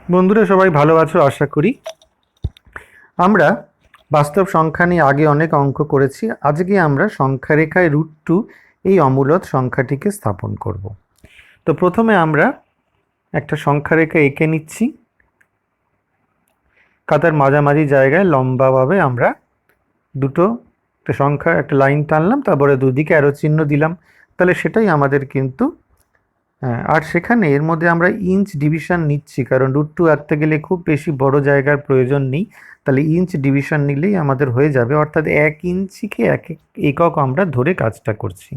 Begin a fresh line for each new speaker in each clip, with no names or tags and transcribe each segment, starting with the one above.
বন্ধুরা সবাই ভালো আছো আশা করি। আমরা বাস্তব সংখ্যা নিয়ে আগে অনেক অঙ্ক করেছি। আজকে আমরা সংখ্যা রেখায় √2 এই অমূলদ সংখ্যাটিকে স্থাপন করব। তো প্রথমে আমরা একটা সংখ্যা রেখা এঁকে নিচ্ছি। খাতার মাঝামাঝি জায়গায় লম্বাভাবে আমরা দুটো একটা সংখ্যা একটা লাইন টানলাম, তারপরে দুদিকে অ্যারো চিহ্ন দিলাম। তাহলে সেটাই আমাদের কিন্তু হ্যাঁ, আর সেখানে এর মধ্যে আমরা ইঞ্চ ডিভিশন নিচ্ছি, কারণ √2 আঁকতে গেলে খুব বেশি বড় জায়গার প্রয়োজন নেই। তাহলে ইঞ্চ ডিভিশন নিলেই আমাদের হয়ে যাবে, অর্থাৎ 1 ইঞ্চিকে এক এক একক আমরা ধরে কাজটা করছি।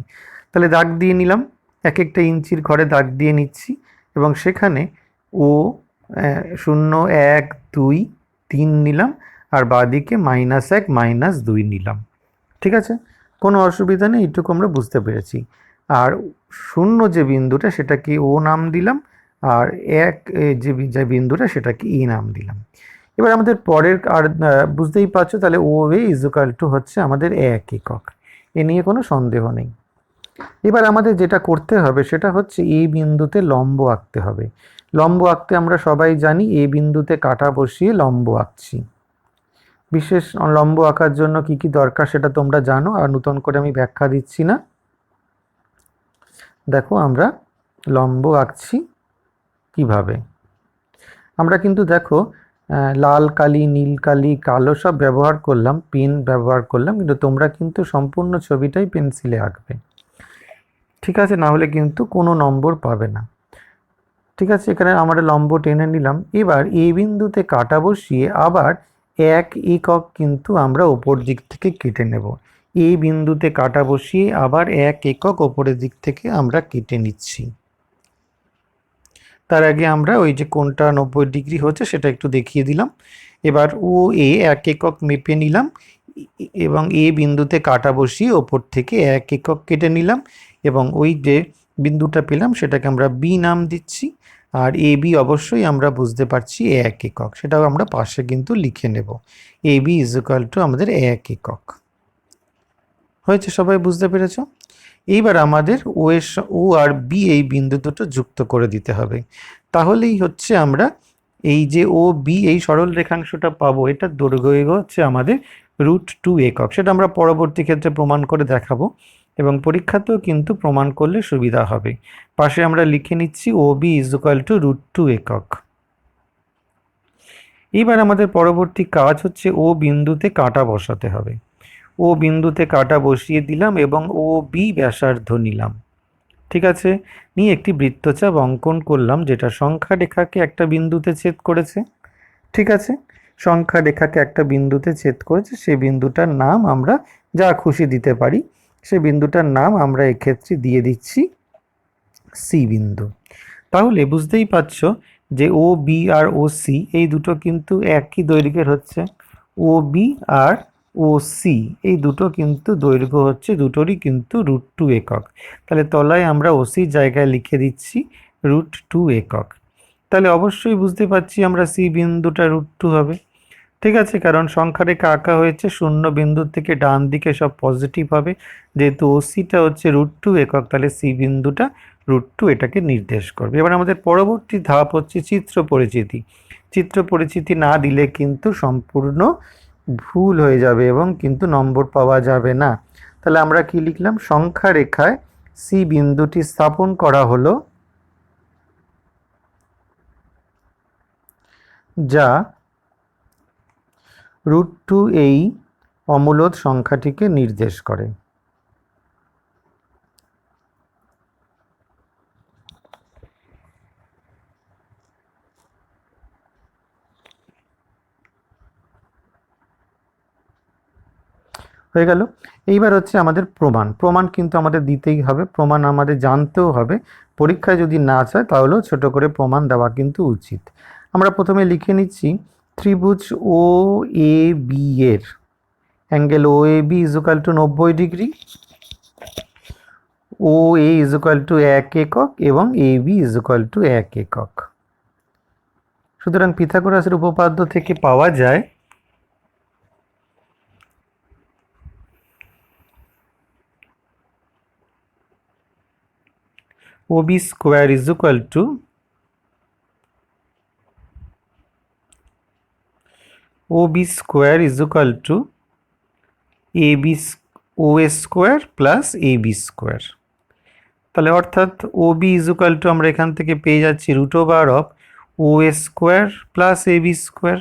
তাহলে দাগ দিয়ে নিলাম, এক একটা ইঞ্চির ঘরে দাগ দিয়ে নিচ্ছি এবং সেখানে ও 0, 1, 2, 3 নিলাম আর বাঁদিকে -1, -2 নিলাম। ঠিক আছে, কোনো অসুবিধা নেই, এইটুকু আমরা বুঝতে পেরেছি। আর শূন্য যে বিন্দুটা সেটাকে ও নাম দিলাম, আর এক যে বিন্দুটা সেটাকে ই নাম দিলাম। এবার আমাদের পরের আর বুঝতেই পারছো, তাহলে ও এ ইজুকাল টু হচ্ছে আমাদের 1 একক। এ নিয়ে কোনো সন্দেহ নেই। এবার আমাদের যেটা করতে হবে সেটা হচ্ছে এই বিন্দুতে লম্ব আঁকতে হবে। লম্ব আঁকতে আমরা সবাই জানি, এই বিন্দুতে কাটা বসিয়ে লম্ব আঁকছি। বিশেষ লম্ব আঁকার জন্য কি কি দরকার সেটা তোমরা জানো, আর নতুন করে আমি ব্যাখ্যা দিচ্ছি না। দেখো আমরা লম্ব আঁকছি কিভাবে। আমরা কিন্তু দেখো লাল কালি, নীল কালি, কালো সব ব্যবহার করলাম, পেন ব্যবহার করলাম, কিন্তু তোমরা কিন্তু সম্পূর্ণ ছবিটাই পেন্সিলে আঁকবে। ঠিক আছে, না হলে কিন্তু কোনো নম্বর পাবে না। ঠিক আছে, এখানে আমরা লম্ব টেনে নিলাম। এবার এই বিন্দুতে কাটা বসিয়ে আবার 1 একক কিন্তু আমরা ওপর দিক থেকে কেটে নেব। এই বিন্দুতে কাটা বসিয়ে আবার 1 একক ওপরের দিক থেকে আমরা কেটে নিচ্ছি। তার আগে আমরা ওই যে কোণটা 90 ডিগ্রি হচ্ছে সেটা একটু দেখিয়ে দিলাম। এবার ও এ 1 একক মেপে নিলাম এবং এ বিন্দুতে কাটা বসিয়ে ওপর থেকে 1 একক কেটে নিলাম এবং ওই যে বিন্দুটা পেলাম সেটাকে আমরা বি নাম দিচ্ছি। আর এ বি অবশ্যই আমরা বুঝতে পারছি 1 একক, সেটাও আমরা পাশে কিন্তু লিখে নেব। এ বি ইজুকাল টু আমাদের 1 একক। হয়েছে, সবাই বুঝতে পেরেছ? এইবার আমাদের ও আর বি এই বিন্দু দুটো যুক্ত করে দিতে হবে। তাহলেই হচ্ছে আমরা এই যে ও বি এই সরল রেখাংশটা পাবো, এটা দৈর্ঘ্য হচ্ছে আমাদের √2 একক। সেটা আমরা পরবর্তী ক্ষেত্রে প্রমাণ করে দেখাবো এবং পরীক্ষাতেও কিন্তু প্রমাণ করলে সুবিধা হবে। পাশে আমরা লিখে নিচ্ছি ও বি ইজুকাল টু √2 একক। এবার আমাদের পরবর্তী কাজ হচ্ছে ও বিন্দুতে কাটা বসাতে হবে। ও বিন্দুতে কাটা বসিয়ে দিলাম এবং ও বি ব্যাসার্ধ নিলাম। ঠিক আছে, নিয়ে একটি বৃত্তচাপ অঙ্কন করলাম, যেটা সংখ্যা রেখাকে একটা বিন্দুতে ছেদ করেছে। ঠিক আছে, সংখ্যা রেখাকে একটা বিন্দুতে ছেদ করেছে, সেই বিন্দুটার নাম আমরা যা খুশি দিতে পারি। সেই বিন্দুটার নাম আমরা এক্ষেত্রে দিয়ে দিচ্ছি সি বিন্দু। তাহলে বুঝতেই পারছো যে ও বি আর ও সি এই দুটো কিন্তু একই দৈর্ঘ্যের হচ্ছে। ও বি আর ও সি এই দুটো কিন্তু দৈর্ঘ্য হচ্ছে দুটোরই কিন্তু √2 একক। তাহলে তলায় আমরা ও সির জায়গায় লিখে দিচ্ছি √2 একক। তাহলে অবশ্যই বুঝতে পারছি আমরা সি বিন্দুটা √2 হবে। ঠিক আছে, কারণ সংখ্যা রেখা আঁকা হয়েছে, শূন্য বিন্দুর থেকে ডান দিকে সব পজিটিভ হবে। যেহেতু ওসিটা হচ্ছে √2 একক, তাহলে সি বিন্দুটা √2 এটাকে নির্দেশ করবে। এবার আমাদের পরবর্তী ধাপ হচ্ছে চিত্র পরিচিতি। চিত্র পরিচিতি না দিলে কিন্তু সম্পূর্ণ ভুল হয়ে যাবে এবং কিন্তু নম্বর পাওয়া যাবে না। তাহলে আমরা কি লিখলাম? সংখ্যা রেখায় সি বিন্দুটি স্থাপন করা হলো, যা √2 এই অমূলদ সংখ্যাটিকে নির্দেশ করে। হয়ে গেল। এইবার হচ্ছে আমাদের প্রমাণ। প্রমাণ কিন্তু আমাদের দিতেই হবে, প্রমাণ আমাদের জানতেও হবে। পরীক্ষায় যদি না চায় তাহলেও ছোট করে প্রমাণ দেওয়া কিন্তু উচিত। আমরা প্রথমে লিখে নিচ্ছি ত্রিভুজ ও এ বি এর angle O A B is equal to 90 degree, O A is equal two 1 একক এবং এ বি ইজুকাল টু 1 একক। সুতরাং পিথাগোরাসের উপপাদ্য থেকে পাওয়া যায় OB square is equal to O B square is equal to A B O A square plus A B square. তাহলে অর্থাৎ O B is equal to আমরা এখান থেকে পেয়ে যাচ্ছি root over of O A square plus A B square.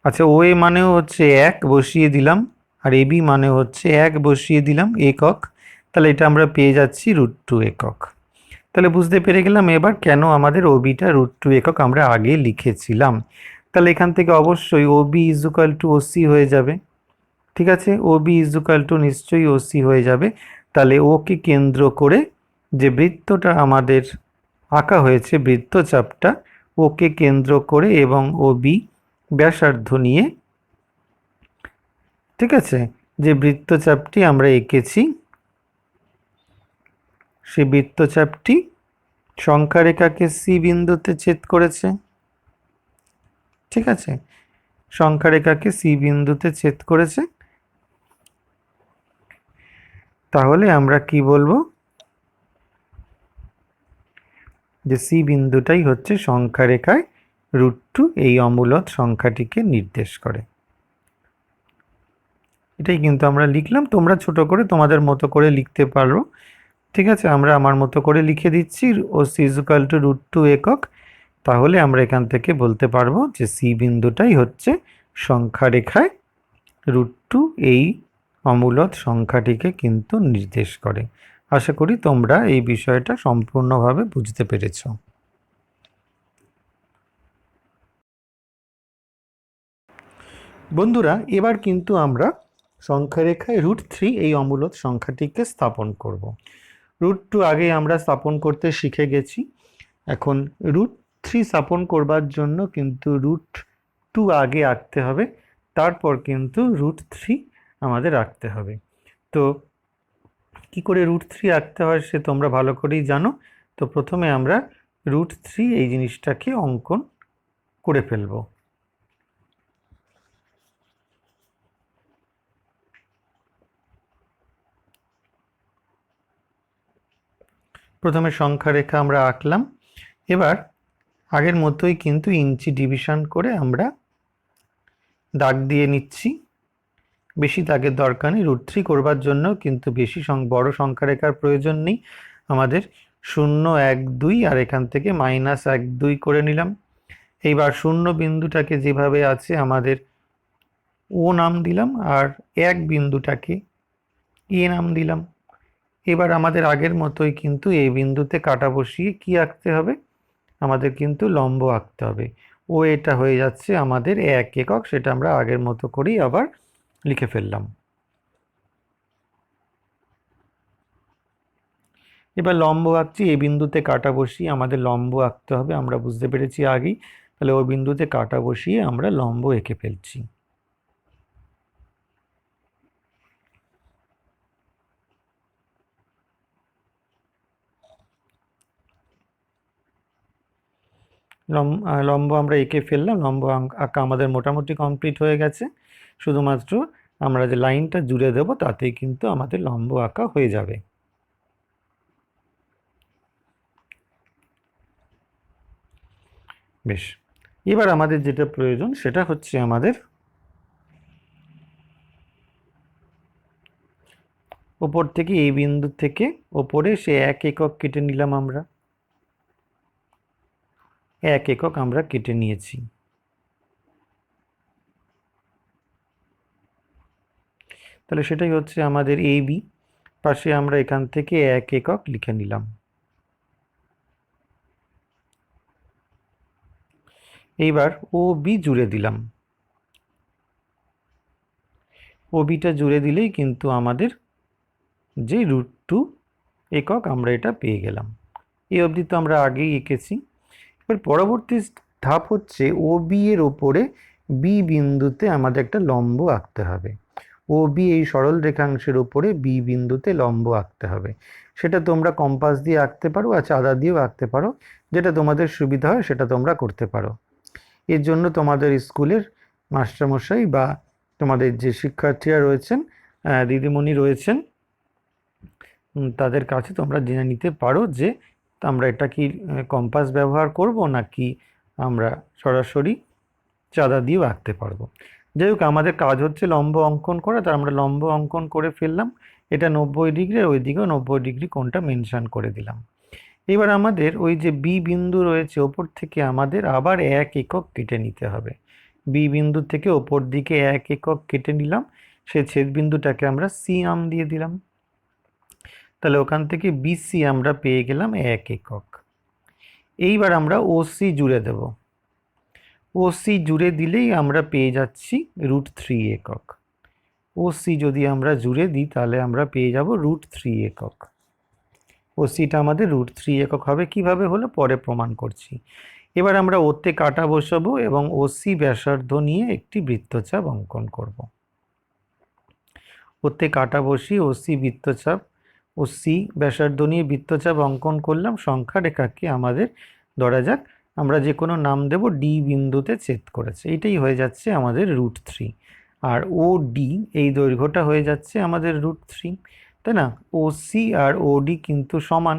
আচ্ছা, O এ মানেও হচ্ছে 1 বসিয়ে দিলাম, আর এ বি মানে হচ্ছে 1 বসিয়ে দিলাম একক। তাহলে এটা আমরা পেয়ে যাচ্ছি √2 একক। তাহলে বুঝতে পেরে গেলাম এবার কেন আমাদের ওবিটা √2 একক আমরা আগে লিখেছিলাম। তাহলে এখান থেকে অবশ্যই O B is equal to O C হয়ে যাবে। ঠিক আছে, O B is equal to নিশ্চয়ই ও সি হয়ে যাবে। তাহলে ওকে কেন্দ্র করে যে বৃত্তটা আমাদের আঁকা হয়েছে, বৃত্তচাপটা ওকে কেন্দ্র করে এবং ও বি ব্যাসার্ধ নিয়ে, ঠিক আছে, যে বৃত্তচাপটি আমরা এঁকেছি সেই বৃত্তচাপটি সংখ্যারেখাকে সি বিন্দুতে ছেদ করেছে। ঠিক আছে, সংখ্যারেখাকে সি বিন্দুতে ছেদ করেছে। তাহলে আমরা কি বলবো, যে সি বিন্দুটাই হচ্ছে সংখ্যারেখায় √2 এই অমূলদ সংখ্যাটিকে নির্দেশ করে। এটাই কিন্তু আমরা লিখলাম, তোমরা ছোট করে তোমাদের মতো করে লিখতে পারো। ঠিক আছে, আমরা আমার মতো করে লিখে দিচ্ছি ও সি ইজ ইকুয়াল টু √2 একক। তাহলে আমরা এখান থেকে বলতে পারবো যে সি বিন্দুটাই হচ্ছে সংখ্যারেখায় √2 এই অমূলদ সংখ্যাটিকে কিন্তু নির্দেশ করে। আশা করি তোমরা এই বিষয়টা সম্পূর্ণভাবে বুঝতে পেরেছ। বন্ধুরা, এবার কিন্তু আমরা সংখ্যারেখায় √3 এই অমূলদ সংখ্যাটিকে স্থাপন করব। √2 আগে আমরা স্থাপন করতে শিখে গেছি। এখন √3 স্থাপন করবার জন্য কিন্তু √2 আগে আঁকতে হবে, তারপর কিন্তু √3 আমাদের আঁকতে হবে। তো কি করে √3 আঁকতে হয় সে তোমরা ভালো করেই জানো। তো প্রথমে আমরা √3 এই জিনিসটাকে অঙ্কন করে ফেলবো। প্রথমে সংখ্যারেখা আমরা আঁকলাম। এবার আগের মতোই কিন্তু ইঞ্চি ডিভিশন করে আমরা দাগ দিয়ে নিচ্ছি। বেশি দাগের দরকার নেই, √3 করবার জন্য কিন্তু বেশি বড় সংখ্যারেখার প্রয়োজন নেই। আমাদের 0, 1, 2 আর এখান থেকে -1, 2 করে নিলাম। এইবার শূন্য বিন্দুটাকে যেভাবে আছে আমাদের ও নাম দিলাম, আর 1 বিন্দুটাকে এ নাম দিলাম। এবার আমাদের আগের মতোই কিন্তু এই বিন্দুতে কাটা বসিয়ে কি আঁকতে হবে, আমাদের কিন্তু লম্ব আঁকতে হবে। ও এটা হয়ে যাচ্ছে আমাদের 1 একক, সেটা আমরা আগের মতো করেই আবার লিখে ফেললাম। এবার লম্ব আঁকছি, এই বিন্দুতে কাটা বসিয়ে আমাদের লম্ব আঁকতে হবে, আমরা বুঝতে পেরেছি আগেই। তাহলে ওই বিন্দুতে কাটা বসিয়ে আমরা লম্ব এঁকে ফেলছি। লম্ব আমরা এঁকে ফেললাম, লম্ব আঁকা আমাদের মোটামুটি কমপ্লিট হয়ে গেছে। শুধুমাত্র আমরা যে লাইনটা জুড়ে দেব তাতেই কিন্তু আমাদের লম্ব আঁকা হয়ে যাবে। বেশ, এবার আমাদের যেটা প্রয়োজন সেটা হচ্ছে আমাদের ওপর থেকে এই বিন্দু থেকে ওপরে সে 1 একক কেটে নিলাম। আমরা 1 একক আমরা কেটে নিয়েছি। তাহলে সেটাই হচ্ছে আমাদের এ বি। পাশে আমরা এখান থেকে 1 একক লিখে নিলাম। এইবার ও বি জুড়ে দিলাম। ও বিটা জুড়ে দিলেই কিন্তু আমাদের যে √2 একক আমরা এটা পেয়ে গেলাম। এই অবধি তো আমরা আগেই এঁকেছি। এবার পরবর্তী ধাপ হচ্ছে ও বি এর ওপরে বি বিন্দুতে আমাদের একটা লম্ব আঁকতে হবে। ও বি এই সরল রেখাংশের উপরে বি বিন্দুতে লম্ব আঁকতে হবে। সেটা তোমরা কম্পাস দিয়ে আঁকতে পারো আর চাঁদা দিয়েও আঁকতে পারো, যেটা তোমাদের সুবিধা হয় সেটা তোমরা করতে পারো। এর জন্য তোমাদের স্কুলের মাস্টারমশাই বা তোমাদের যে শিক্ষার্থীরা রয়েছেন, দিদিমণি রয়েছেন, তাদের কাছে তোমরা জেনে নিতে পারো যে আমরা এটা কি কম্পাস ব্যবহার করব নাকি আমরা সরাসরি চাঁদা দিয়েও আঁকতে পারবো। যাই হোক, আমাদের কাজ হচ্ছে লম্ব অঙ্কন করা, তার আমরা লম্ব অঙ্কন করে ফেললাম। এটা 90 ডিগ্রি, আর ওইদিকেও 90 ডিগ্রি কোণটা মেনশন করে দিলাম। এবার আমাদের ওই যে বি বিন্দু রয়েছে ওপর থেকে আমাদের আবার 1 একক কেটে নিতে হবে। বি বিন্দু থেকে ওপর দিকে 1 একক কেটে নিলাম, সে ছেদ বিন্দুটাকে আমরা সি নাম দিয়ে দিলাম। তাহলে ওখান থেকে বিসি আমরা পেয়ে গেলাম 1 একক। এইবার আমরা ওসি জুড়ে দেব। ওসি জুড়ে দিলেই আমরা পেয়ে যাচ্ছি √3 একক। ওসি যদি আমরা জুড়ে দিই তাহলে আমরা পেয়ে যাব √3 একক। ওসিটা আমাদের √3 একক হবে। কিভাবে হলো পরে প্রমাণ করছি। এবার আমরা ওতে কাটা বসাবো এবং ওসি ব্যাসার্ধ নিয়ে একটি বৃত্তচাপ অঙ্কন করব। ওতে কাটা বসিয়ে ওসি বৃত্তচাপ, ওসি ব্যাসার্ধ নিয়ে বৃত্তচাপ অঙ্কন করলাম। সংখ্যা রেখাকে আমাদের ধরা যাক আমরা যে কোনো নাম দেব, ডি বিন্দুতে ছেদ করেছে, এইটাই হয়ে যাচ্ছে আমাদের √3। আর ও ডি এই দৈর্ঘ্যটা হয়ে যাচ্ছে আমাদের √3, তাই না? ওসি আর ওডি কিন্তু সমান,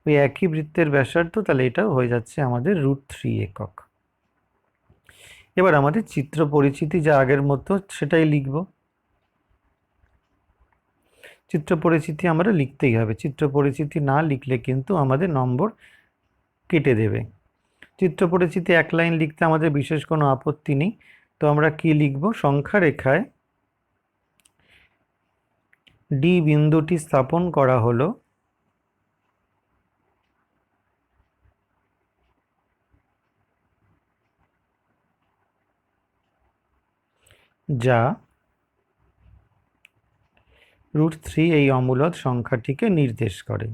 ওই একই বৃত্তের ব্যাসার্ধ, তাহলে এটাও হয়ে যাচ্ছে আমাদের √3 একক। এবার আমাদের চিত্র পরিচিতি যা আগের মতো সেটাই লিখব। চিত্র পরিচিতি আমরা লিখতেই হবে, চিত্র পরিচিতি না লিখলে কিন্তু আমাদের নম্বর কেটে দেবে। চিত্র পরিচিতি 1 লাইন লিখতে আমাদের বিশেষ কোনো আপত্তি নেই। তো আমরা কি লিখব? সংখ্যা রেখায় ডি বিন্দুটি স্থাপন করা হলো যা √3 এই অমূলদ সংখ্যাটিকে নির্দেশ করে।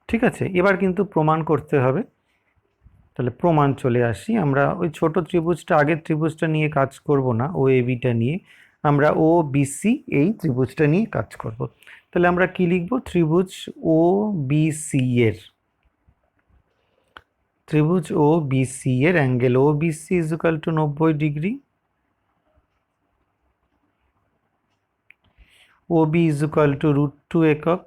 ঠিক আছে, এবার কিন্তু প্রমাণ করতে হবে। তাহলে প্রমাণ চলে আসি। আমরা ওই ছোট ত্রিভুজটা, আগের ত্রিভুজটা নিয়ে কাজ করব না, ও এবিটা নিয়ে আমরা ও বিসি এই ত্রিভুজটা নিয়ে কাজ করব। তাহলে আমরা কি লিখব? ত্রিভুজ ও বিসি এর, ত্রিভুজ ও বিসি এর angle O BC is equal to 90 degree, O B is equal to √2 একক,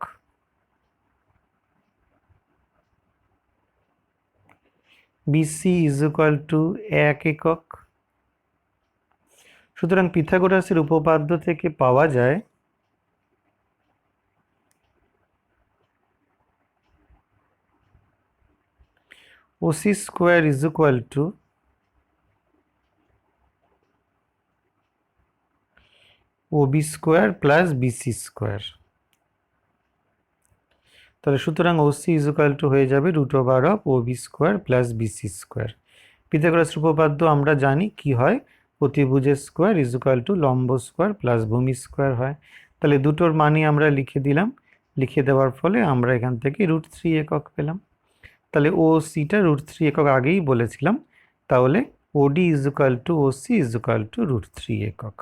বিসি ইজ ইকুয়াল টু 1 একক। সুতরাং পিথাগোরাসের উপপাদ্য থেকে পাওয়া যায় OC square is equal to OB square plus BC square. তাহলে সুতরাং ওসি ইজ ইকুয়াল টু হয়ে যাবে √ওভার OB square plus BC square. পিথাগোরাসের উপপাদ্য আমরা জানি কি হয়, প্রতিভুজের স্কোয়ার ইজ ইকুয়াল টু লম্ব স্কোয়ার প্লাস ভূমি স্কোয়ার হয়। তাহলে দুটোর মানই আমরা লিখে দিলাম। লিখে দেওয়ার ফলে আমরা এখান থেকে √3 একক পেলাম। তাহলে ও সিটা √3 একক আগেই বলেছিলাম। তাহলে OD is equal to OC is equal to √3 একক।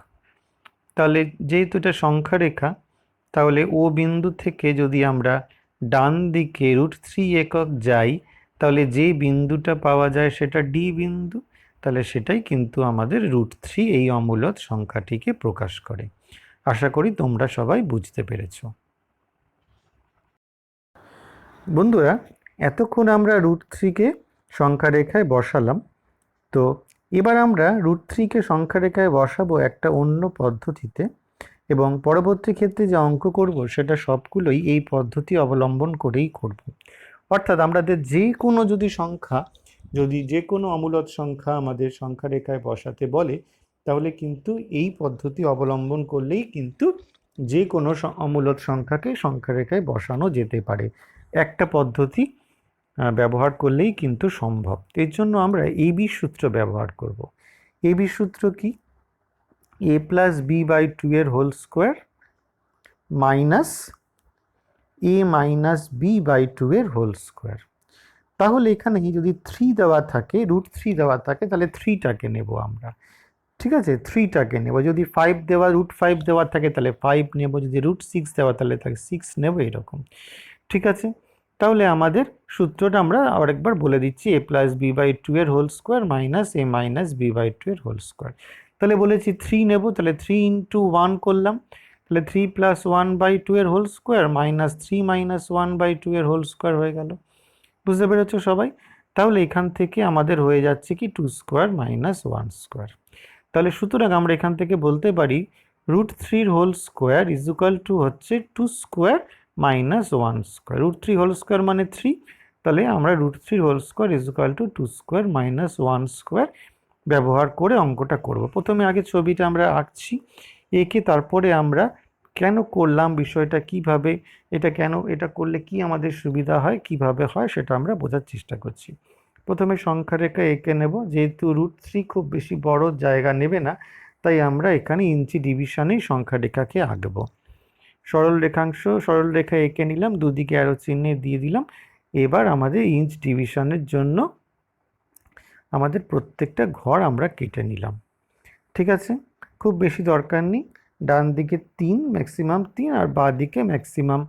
তাহলে যেহেতু এটা সংখ্যা রেখা, তাহলে ও বিন্দু থেকে যদি আমরা ডান দিকে √3 একক যাই, তাহলে যে বিন্দুটা পাওয়া যায় সেটা ডি বিন্দু, তাহলে সেটাই কিন্তু আমাদের √3 এই অমূলদ সংখ্যাটিকে প্রকাশ করে। আশা করি তোমরা সবাই বুঝতে পেরেছ। বন্ধুরা, এতক্ষণ আমরা √3কে সংখ্যা রেখায় বসালাম। তো এবার আমরা √3কে সংখ্যা রেখায় বসাবো একটা অন্য পদ্ধতিতে, এবং পরবর্তী ক্ষেত্রে যে অঙ্ক করব সেটা সবগুলোই এই পদ্ধতি অবলম্বন করেই করব। অর্থাৎ আমাদের যে কোনো সংখ্যা, যদি যে কোনো অমূলদ সংখ্যা আমাদের সংখ্যা রেখায় বসাতে বলে, তাহলে কিন্তু এই পদ্ধতি অবলম্বন করলেই কিন্তু যে কোনো অমূলদ সংখ্যাকে সংখ্যা রেখায় বসানো যেতে পারে। একটা পদ্ধতি ব্যবহার করলেই কিন্তু সম্ভব। এর জন্য আমরা এবি সূত্র ব্যবহার করব। এবি সূত্র কি? a প্লাস বি বাই 2 এর whole square minus a minus B by 2 এর হোল স্কোয়ার। তাহলে এখানে যদি 3 দেওয়া থাকে, √3 দেওয়া থাকে, তাহলে 3টাকে নেব আমরা। ঠিক আছে, 3টাকে নেব। যদি 5 দেওয়া, √5 দেওয়া থাকে তাহলে 5 নেব। যদি √6 দেওয়া তাহলে 6 নেব, এরকম। ঠিক আছে, তাহলে আমাদের সূত্রটা আমরা আরেকবার বলে দিচ্ছি, a প্লাস বি বাই 2 এর whole square minus a minus B by 2 এর হোল স্কোয়ার। তাহলে বলেছি 3 নেব, তাহলে 3 ইন্টু 1 করলাম, তাহলে 3 প্লাস 1 বাই 2 এর whole square minus 3 minus 1 by 2 এর হোল স্কোয়ার হয়ে গেল। বুঝতে পেরেছো সবাই? তাহলে এখান থেকে আমাদের হয়ে যাচ্ছে কি 2² মাইনাস 1²। তাহলে সুতরাং আমরা এখান থেকে বলতে পারি √3 ইজ ইকুয়াল টু হচ্ছে 2² মাইনাস 1²। √3 মানে 3, তাহলে আমরা √3 ইজ ইকুয়াল টু 2² মাইনাস 1² ব্যবহার করে অঙ্কটা করব। প্রথমে আগে ছবিটা আমরা আঁকছি, এঁকে তারপরে আমরা কেন করলাম, বিষয়টা কিভাবে, এটা কেন, এটা করলে কি আমাদের সুবিধা হয়, কিভাবে হয়, সেটা আমরা বোঝার চেষ্টা করছি। প্রথমে সংখ্যা রেখা এঁকে নেব। যেহেতু √3 খুব বেশি বড় জায়গা নেবে না, তাই আমরা এখানে ইঞ্চি ডিভিশনেই সংখ্যা রেখাকে আঁকবো। সরল রেখা এঁকে নিলাম, দুদিকে অ্যারো চিহ্নে দিয়ে দিলাম। এবার আমাদের ইঞ্চ ডিভিশনের জন্য আমাদের প্রত্যেকটা ঘর আমরা কেটে নিলাম। ঠিক আছে, খুব বেশি দরকার নেই। ডান দিকে 3, ম্যাক্সিমাম 3, আর বাঁ দিকে ম্যাক্সিমাম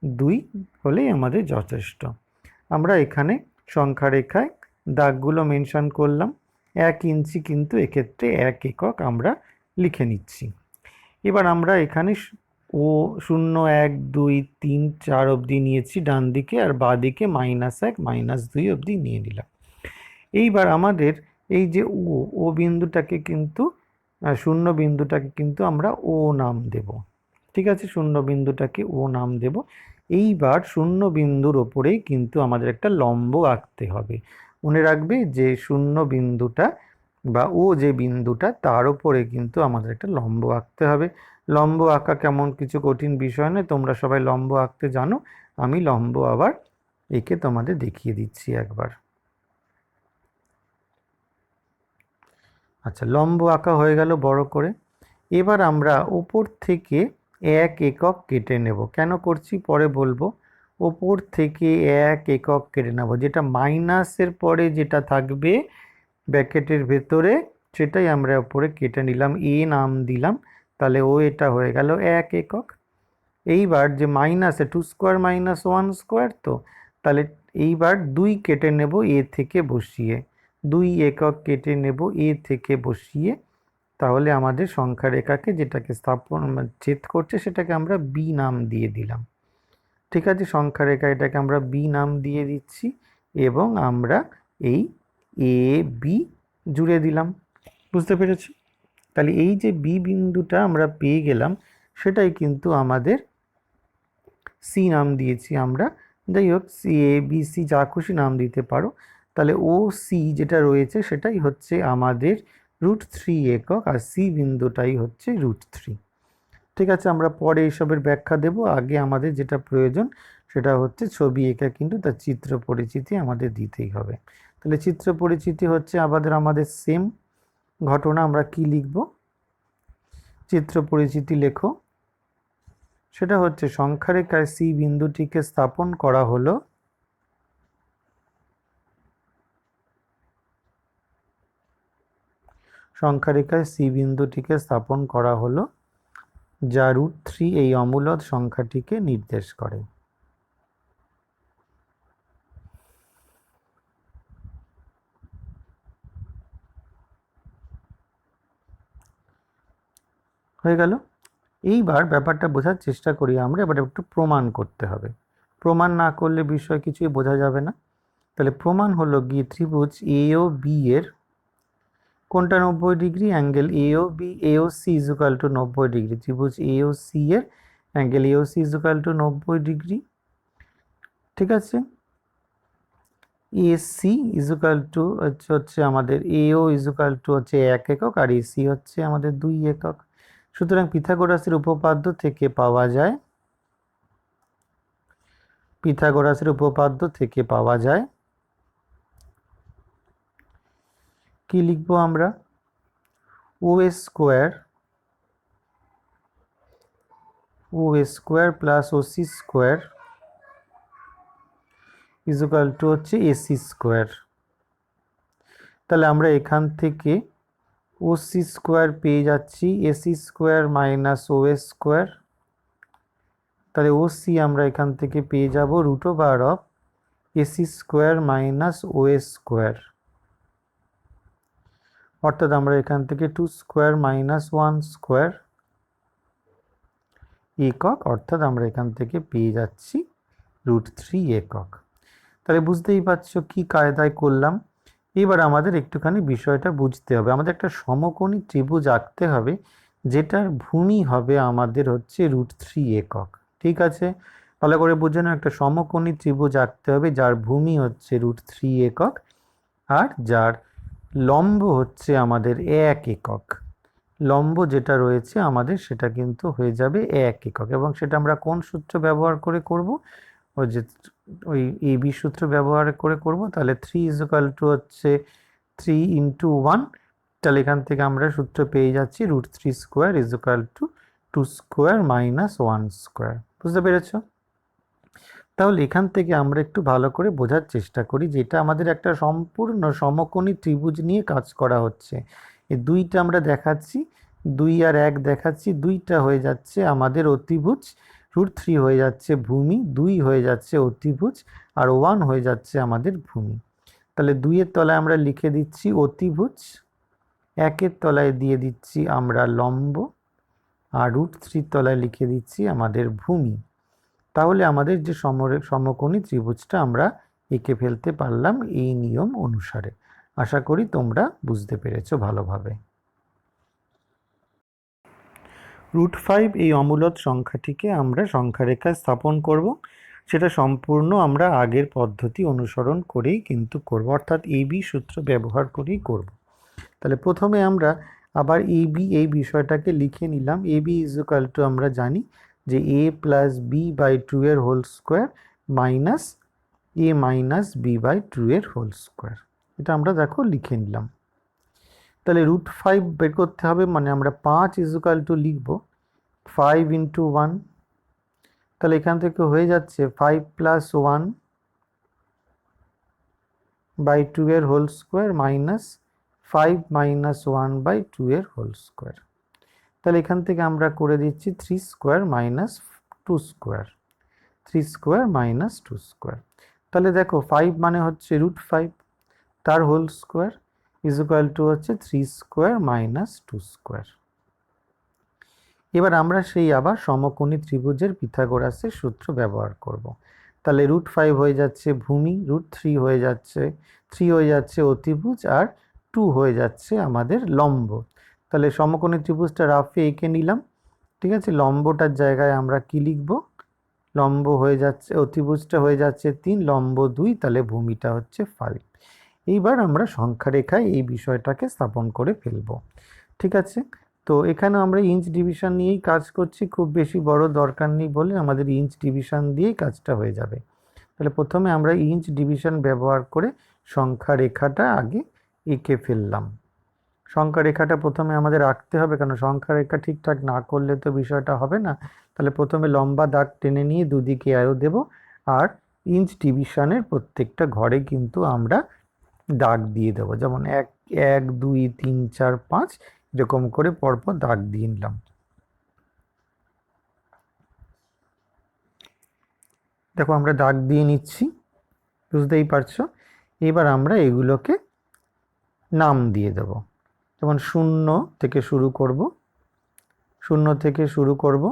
2 হলেই আমাদের যথেষ্ট। আমরা এখানে সংখ্যা রেখায় দাগগুলো মেনশন করলাম। 1 ইঞ্চি কিন্তু এক্ষেত্রে 1 একক আমরা লিখে নিচ্ছি। এবার আমরা এখানে ও 0, 1, 2, 3, 4 অবধি নিয়েছি ডান দিকে, আর বাঁ দিকে -1, -2 অবধি নিয়ে নিলাম। এইবার আমাদের এই যে ও বিন্দুটাকে কিন্তু শূন্য বিন্দুটাকে কিন্তু আমরা ও নাম দেব। ঠিক আছে, শূন্য বিন্দুটাকে ও নাম দেব। এইবার শূন্য বিন্দুর ওপরেই কিন্তু আমাদের একটা লম্ব আঁকতে হবে। মনে রাখবে যে শূন্য বিন্দুটা বা ও যে বিন্দুটা তার উপরে কিন্তু আমাদের একটা লম্ব আঁকতে হবে। লম্ব আঁকা কেমন কিছু কঠিন বিষয় নয়, তোমরা সবাই লম্ব আঁকতে জানো। আমি লম্ব আবার এঁকে তোমাদের দেখিয়ে দিচ্ছি একবার। আচ্ছা, লম্ব আঁকা হয়ে গেল বড় করে। এবার আমরা ওপর থেকে 1 একক কেটে নেব। কেন করছি পরে বলবো। ওপর থেকে 1 একক কেটে নেব, যেটা মাইনাসের পরে যেটা থাকবে ব্র্যাকেটের ভেতরে সেটাই আমরা ওপরে কেটে নিলাম, এ নাম দিলাম। তাহলে ও এটা হয়ে গেল 1 একক। এইবার যে মাইনাসে 2² মাইনাস 1², তো তাহলে এইবার 2 কেটে নেব এ থেকে বসিয়ে, 2 একক কেটে নেব এ থেকে বসিয়ে। তাহলে আমাদের সংখ্যা রেখাকে যেটাকে ছেদ করছে সেটাকে আমরা বি নাম দিয়ে দিলাম। ঠিক আছে, সংখ্যা রেখা এটাকে আমরা বি নাম দিয়ে দিচ্ছি এবং আমরা এই এ বি জুড়ে দিলাম। বুঝতে পেরেছি? তাহলে এই যে বি বিন্দুটা আমরা পেয়ে গেলাম, সেটাই কিন্তু আমাদের সি নাম দিয়েছি আমরা। যাই হোক, সি, এ, বি, সি যা খুশি নাম দিতে পারো। তাহলে ও সি যেটা রয়েছে সেটাই হচ্ছে আমাদের √3 একক, আর সি বিন্দুটাই হচ্ছে √3। ঠিক আছে, আমরা পরে এইসবের ব্যাখ্যা দেব। আগে আমাদের যেটা প্রয়োজন সেটা হচ্ছে ছবি এঁকে কিন্তু তার চিত্র পরিচিতি আমাদের দিতেই হবে। তাহলে চিত্র পরিচিতি হচ্ছে আমাদের সেম ঘটনা। আমরা কি লিখব? চিত্র পরিচিতি লেখো। সেটা হচ্ছে সংখ্যা রেখায় সি বিন্দুটিকে স্থাপন করা হলো সংখ্যা রেখায় সি বিন্দুটিকে স্থাপন করা হলো যা √3 এই অমূলদ সংখ্যাটিকে নির্দেশ করে। হয়ে গেল। এইবার ব্যাপারটা বোঝার চেষ্টা করি আমরা। এবার একটু প্রমাণ করতে হবে। প্রমাণ না করলে বিষয় কিছুই বোঝা যাবে না। তাহলে প্রমাণ হলো গিয়ে ত্রিভুজ এ ও বি এর কোনটা 90 degree, angle A O B, A O C is equal to 90 degree. ত্রিভুজ এ ও সি এর angle A O C is equal to 90 degree. ঠিক আছে, A C is equal to হচ্ছে আমাদের A O is equal to হচ্ছে 1 একক, আর A C হচ্ছে আমাদের 2 একক। সুতরাং পিথাগোরাসের উপপাদ্য থেকে পাওয়া যায়, কি লিখবো আমরা? O square plus O C square is equal to হচ্ছে এসি স্কোয়ার। তাহলে আমরা এখান থেকে ও সি স্কোয়ার পেয়ে যাচ্ছি AC square minus O square. তাহলে ও সি আমরা এখান থেকে পেয়ে যাব √ওভার AC square minus O square. অর্থাৎ আমরা এখান থেকে 2² মাইনাস 1² একক, অর্থাৎ আমরা এখান থেকে পেয়ে যাচ্ছি √3 একক। তাহলে বুঝতেই পারছো কি কায়দায় করলাম। এবার আমাদের একটুখানি বিষয়টা বুঝতে হবে, আমাদের একটা সমকোণী ত্রিভুজ আঁকতে হবে যেটার ভূমি হবে আমাদের হচ্ছে √3 একক। ঠিক আছে, ভালো করে বুঝে নাও, একটা সমকোণী ত্রিভুজ আঁকতে হবে যার ভূমি হচ্ছে √3 একক আর যার লম্ব হচ্ছে আমাদের 1 একক। লম্ব যেটা রয়েছে আমাদের সেটা কিন্তু হয়ে যাবে 1 একক, এবং সেটা আমরা কোন সূত্র ব্যবহার করে করব? ওই যে ওই এবি সূত্র ব্যবহার করে করব। তাহলে 3 হচ্ছে 3 × 1, তাহলে এখান থেকে আমরা সূত্র পেয়ে যাচ্ছি √3² 2² - 1²। বুঝতে পেরেছো? তাহলে এখান থেকে আমরা একটু ভালো করে বোঝার চেষ্টা করি যে এটা আমাদের একটা সম্পূর্ণ সমকোণী ত্রিভুজ নিয়ে কাজ করা হচ্ছে। এই দুইটা আমরা দেখাচ্ছি, 2 আর 1 দেখাচ্ছি, দুইটা হয়ে যাচ্ছে আমাদের অতিভুজ, √3 হয়ে যাচ্ছে ভূমি, 2 হয়ে যাচ্ছে অতিভুজ, আর 1 হয়ে যাচ্ছে আমাদের ভূমি। তাহলে 2 এর তলায় আমরা লিখে দিচ্ছি অতিভুজ, 1 এর তলায় দিয়ে দিচ্ছি আমরা লম্ব, আর √3 তলায় লিখে দিচ্ছি আমাদের ভূমি। তাহলে আমাদের যে সমকোণী ত্রিভুজটা আমরা এঁকে ফেলতে পারলাম এই নিয়ম অনুসারে। আশা করি তোমরা বুঝতে পেরেছো ভালোভাবে। √5 এই অমূলদ সংখ্যাটিকে আমরা সংখ্যারেখায় স্থাপন করব। সেটা সম্পূর্ণ আমরা আগের পদ্ধতি অনুসরণ করেই কিন্তু করব, অর্থাৎ এবি সূত্র ব্যবহার করেই করব। তাহলে প্রথমে আমরা আবার এবি এই বিষয়টাকে লিখে নিলাম। এবি আমরা জানি যে a+b/2 এর হোল স্কোয়ার মাইনাস a-b/2 এর হোল স্কোয়ার, এটা আমরা দেখো লিখে নিলাম। তাহলে √5 বের করতে হবে, মানে আমরা 5 লিখব 5 × 1, তাহলে এখান থেকে হয়ে যাচ্ছে 5 + 1/2 এর হোল স্কোয়ার মাইনাস 5 - 1/2 এর হোল স্কোয়ার। তাহলে এখান থেকে আমরা করে দিচ্ছি 3² - 2², 3² - 2²। তাহলে দেখো 5 মানে হচ্ছে √5, তার হোল স্কোয়ার হচ্ছে 3² - 2²। এবার আমরা সেই আবার সমকোণী ত্রিভুজের পিথাগোরাসের সূত্র ব্যবহার করব। তাহলে √5 হয়ে যাচ্ছে ভূমি, √3 হয়ে যাচ্ছে 3 হয়ে যাচ্ছে অতিভুজ, আর 2 হয়ে যাচ্ছে আমাদের লম্ব। তাহলে সমকোণী ত্রিভুজটা রাফে এঁকে নিলাম। ঠিক আছে, লম্বটার জায়গায় আমরা কি লিখব? লম্ব হয়ে যাচ্ছে, অতিভুজটা হয়ে যাচ্ছে 3, লম্ব 2, তাহলে ভূমিটা হচ্ছে 5। এইবার আমরা সংখ্যা রেখায় এই বিষয়টাকে স্থাপন করে ফেলব। ঠিক আছে, তো এখানে আমরা ইঞ্চ ডিভিশন নিয়েই কাজ করছি, খুব বেশি বড় দরকার নেই বলে আমাদের ইঞ্চ ডিভিশন দিয়েই কাজটা হয়ে যাবে। তাহলে প্রথমে আমরা ইঞ্চ ডিভিশন ব্যবহার করে সংখ্যা রেখাটা আগে এঁকে ফেললাম। সংখ্যা রেখাটা প্রথমে আমাদের আঁকতে হবে, কারণ সংখ্যা রেখা ঠিকঠাক না করলে তো বিষয়টা হবে না। তাহলে প্রথমে লম্বা দাগ টেনে নিয়ে দুদিকে অ্যারো দেব, আর ইঞ্চ ডিভিশনের প্রত্যেকটা ঘরে কিন্তু আমরা দাগ দিয়ে দেবো, যেমন 1 1 2 3 4 5 এরকম করে পরপর দাগ দিয়ে নিলাম। দেখো আমরা দাগ দিয়ে নিচ্ছি, বুঝতেই পারছো। এবার আমরা এগুলোকে নাম দিয়ে দেব, যেমন 0 থেকে শুরু করব, 0 থেকে শুরু করব,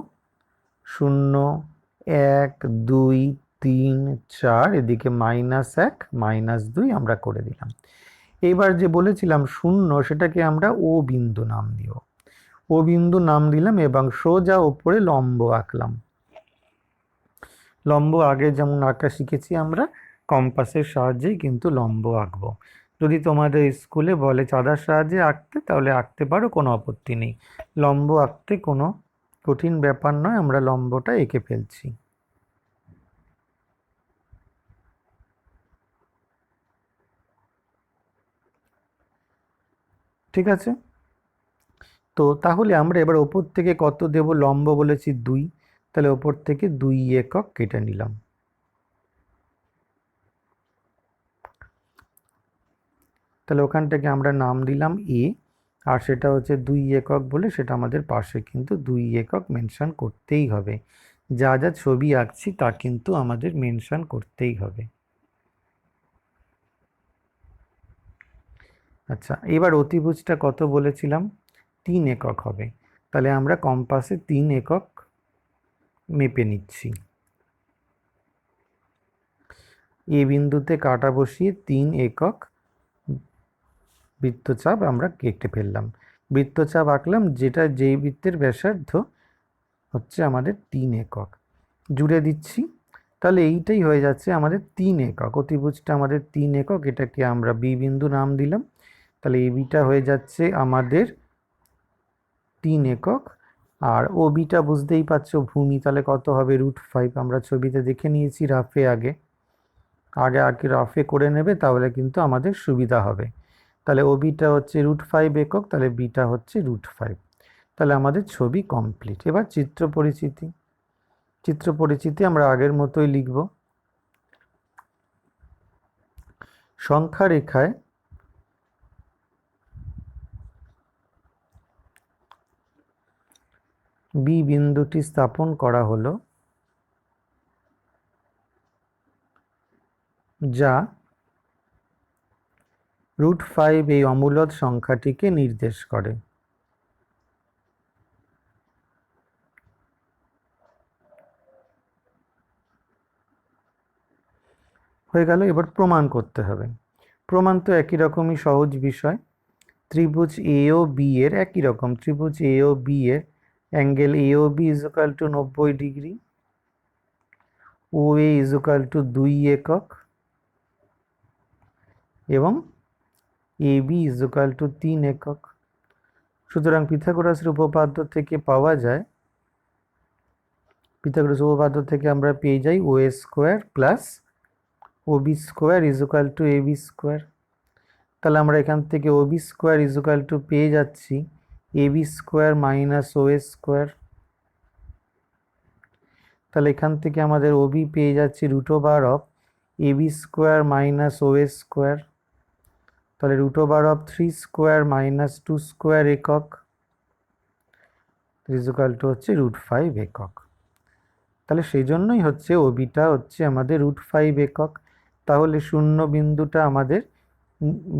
0 1 2 3 4, এদিকে -1 -2 আমরা করে দিলাম। এইবার যে বলেছিলাম 0, সেটাকে আমরা ও বিন্দু নাম দিব, ও বিন্দু নাম দিলাম এবং সোজা ওপরে লম্ব আঁকলাম। লম্ব আগে যেমন আঁকা শিখেছি আমরা, কম্পাসের সাহায্যেই কিন্তু লম্ব আঁকবো। যদি তোমাদের স্কুলে বলে চাঁদার সাহায্যে আঁকতে, তাহলে আঁকতে পারো, কোনো আপত্তি নেই। লম্ব আঁকতে কোনো কঠিন ব্যাপার নয়, আমরা লম্বটা এঁকে ফেলছি। ঠিক আছে, তো তাহলে আমরা এবার ওপর থেকে কত দেব? লম্ব বলেছি 2, তাহলে ওপর থেকে 2 একক কেটে নিলাম। তাহলে ওখান থেকে আমরা নাম দিলাম এ, আর সেটা হচ্ছে 2 একক বলে সেটা আমাদের পাশে কিন্তু 2 একক মেনশন করতেই হবে। যা যা ছবি আঁকছি তা কিন্তু আমাদের মেনশন করতেই হবে। আচ্ছা, এবার অতিভুজটা কত বলেছিলাম? 3 একক হবে। তাহলে আমরা কম্পাসে 3 একক মেপে নিচ্ছি। এ বিন্দুতে কাটা বসিয়ে 3 একক বৃত্তচাপ আমরা কেটে ফেললাম। বৃত্তচাপ আঁকলাম যেই বৃত্তের ব্যাসার্ধ হচ্ছে আমাদের 3 একক। জুড়ে দিচ্ছি, তাহলে এইটাই হয়ে যাচ্ছে আমাদের 3 একক। অতিভুজটা আমাদের 3 একক, এটাকে আমরা বি বিন্দু নাম দিলাম। তাহলে এই বিটা হয়ে যাচ্ছে আমাদের 3 একক। আর ও বিটা বুঝতেই পারছো ভূমি, তাহলে কত হবে √5। আমরা ছবিতে দেখে নিয়েছি রাফে, আগে রাফে করে নেবে, তাহলে কিন্তু আমাদের সুবিধা হবে। তাহলে ও বিটা হচ্ছে √5 একক, তাহলে বিটা হচ্ছে √5। তাহলে আমাদের ছবি কমপ্লিট। এবার চিত্র পরিচিতি আমরা আগের মতোই লিখব। সংখ্যা রেখায় বি বিন্দুটি স্থাপন করা হলো, যা √5 এই অমূলদ সংখ্যাটিকে নির্দেশ করে। হয়ে গেল। এবার প্রমাণ করতে হবে। প্রমাণ তো একই রকমই সহজ বিষয়। ত্রিভুজ এ ও বি এর একই রকম, ত্রিভুজ এ ও বি এর angle A O B is equal to 90 degree, O A is equal to 2 একক এবং এ বি ইজুকাল টু 3 একক। সুতরাং পিথাগোরাসের উপপাদ্য থেকে পাওয়া যায়, পিথাগোরাস উপপাদ্য থেকে আমরা পেয়ে যাই O A square plus O B square is equal to A B square. তাহলে আমরা এখান থেকে O B square is equal to পেয়ে যাচ্ছি A B square minus O A square. তাহলে এখান থেকে আমাদের ও বি পেয়ে যাচ্ছি √অফ A B square minus O A square. তাহলে √অফ 3 স্কোয়ার মাইনাস 2 স্কোয়ার একক ইজুকাল টু হচ্ছে √5 একক। তাহলে সেই জন্যই হচ্ছে ও বিটা হচ্ছে আমাদের √5 একক। তাহলে শূন্য বিন্দুটা আমাদের